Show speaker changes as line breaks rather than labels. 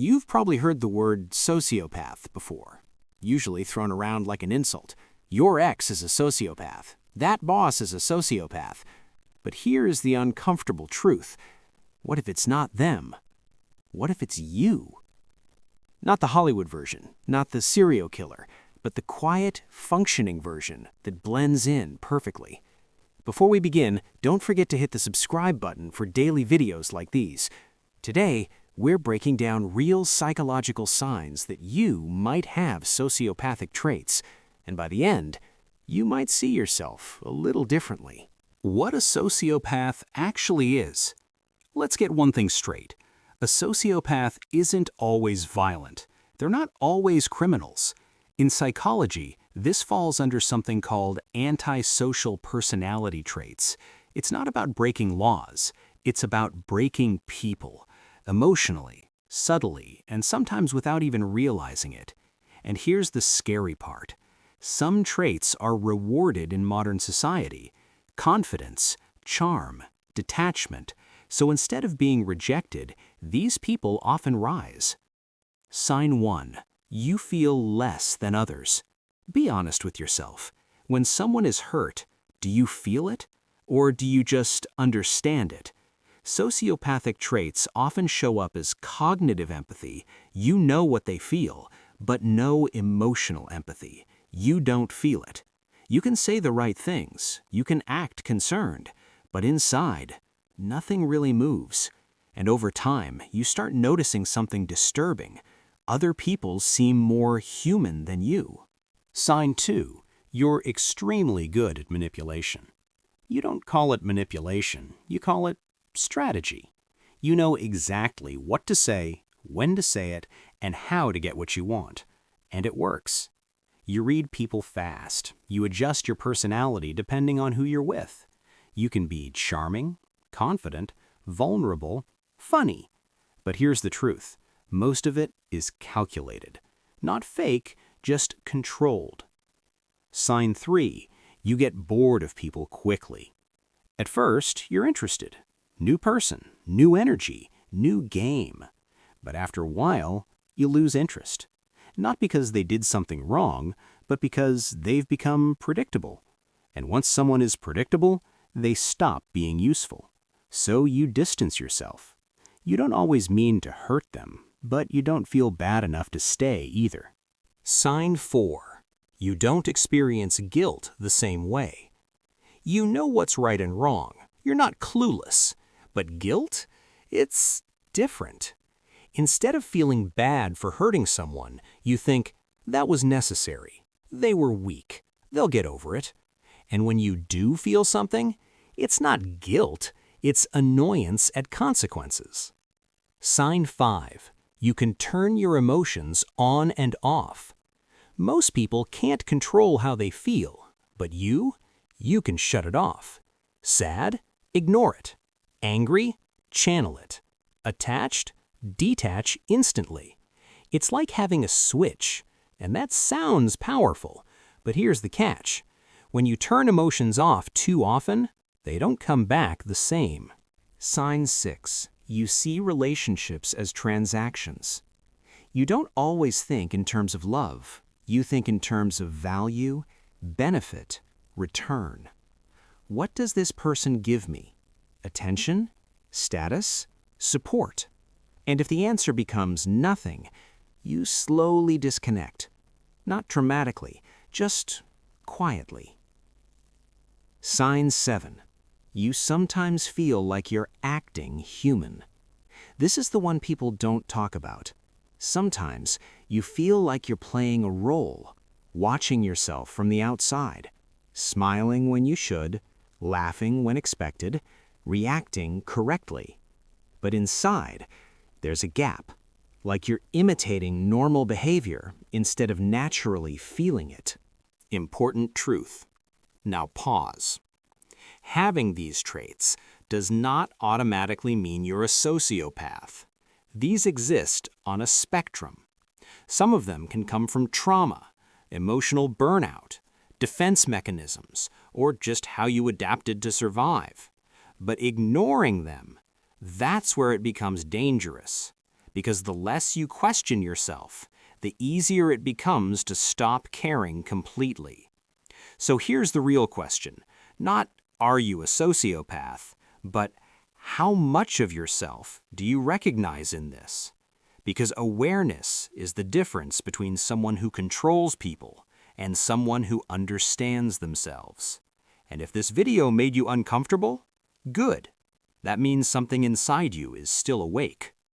You've probably heard the word sociopath before, usually thrown around like an insult. Your ex is a sociopath. That boss is a sociopath. But here's the uncomfortable truth. What if it's not them? What if it's you? Not the Hollywood version, not the serial killer, but the quiet, functioning version that blends in perfectly. Before we begin, don't forget to hit the subscribe button for daily videos like these. Today, we're breaking down real psychological signs that you might have sociopathic traits, and by the end, you might see yourself a little differently.
What a sociopath actually is. Let's get one thing straight. A sociopath isn't always violent. They're not always criminals. In psychology, this falls under something called antisocial personality traits. It's not about breaking laws. It's about breaking people, emotionally, subtly, and sometimes without even realizing it. And here's the scary part. Some traits are rewarded in modern society. Confidence, charm, detachment. So instead of being rejected, these people often rise. Sign 1. You feel less than others. Be honest with yourself. When someone is hurt, do you feel it? Or do you just understand it? Sociopathic traits often show up as cognitive empathy. You know what they feel, but no emotional empathy. You don't feel it. You can say the right things. You can act concerned. But inside, nothing really moves. And over time, you start noticing something disturbing. Other people seem more human than you.
Sign 2. You're extremely good at manipulation. You don't call it manipulation. You call it strategy. You know exactly what to say, when to say it, and how to get what you want. And it works. You read people fast. You adjust your personality depending on who you're with. You can be charming, confident, vulnerable, funny. But here's the truth. Most of it is calculated. Not fake, just controlled. Sign 3. You get bored of people quickly. At first, you're interested. New person, new energy, new game. But after a while, you lose interest. Not because they did something wrong, but because they've become predictable. And once someone is predictable, they stop being useful. So you distance yourself. You don't always mean to hurt them, but you don't feel bad enough to stay either. Sign 4. You don't experience guilt the same way. You know what's right and wrong. You're not clueless. But guilt? It's different. Instead of feeling bad for hurting someone, you think, that was necessary. They were weak. They'll get over it. And when you do feel something, it's not guilt, it's annoyance at consequences. Sign 5. You can turn your emotions on and off. Most people can't control how they feel, but you can shut it off. Sad? Ignore it. Angry? Channel it. Attached? Detach instantly. It's like having a switch, and that sounds powerful, but here's the catch. When you turn emotions off too often, they don't come back the same. Sign 6. You see relationships as transactions. You don't always think in terms of love. You think in terms of value, benefit, return. What does this person give me? Attention? Status? Support? And if the answer becomes nothing, you slowly disconnect. Not dramatically, just quietly. Sign 7. You sometimes feel like you're acting human. This is the one people don't talk about. Sometimes you feel like you're playing a role, watching yourself from the outside, smiling when you should, laughing when expected, reacting correctly. But inside, there's a gap, like you're imitating normal behavior instead of naturally feeling it. Important truth. Now pause. Having these traits does not automatically mean you're a sociopath. These exist on a spectrum. Some of them can come from trauma, emotional burnout, defense mechanisms, or just how you adapted to survive. But ignoring them, that's where it becomes dangerous. because the less you question yourself, the easier it becomes to stop caring completely. So here's the real question. Not, are you a sociopath, but how much of yourself do you recognize in this? Because awareness is the difference between someone who controls people and someone who understands themselves. And if this video made you uncomfortable, good. That means something inside you is still awake.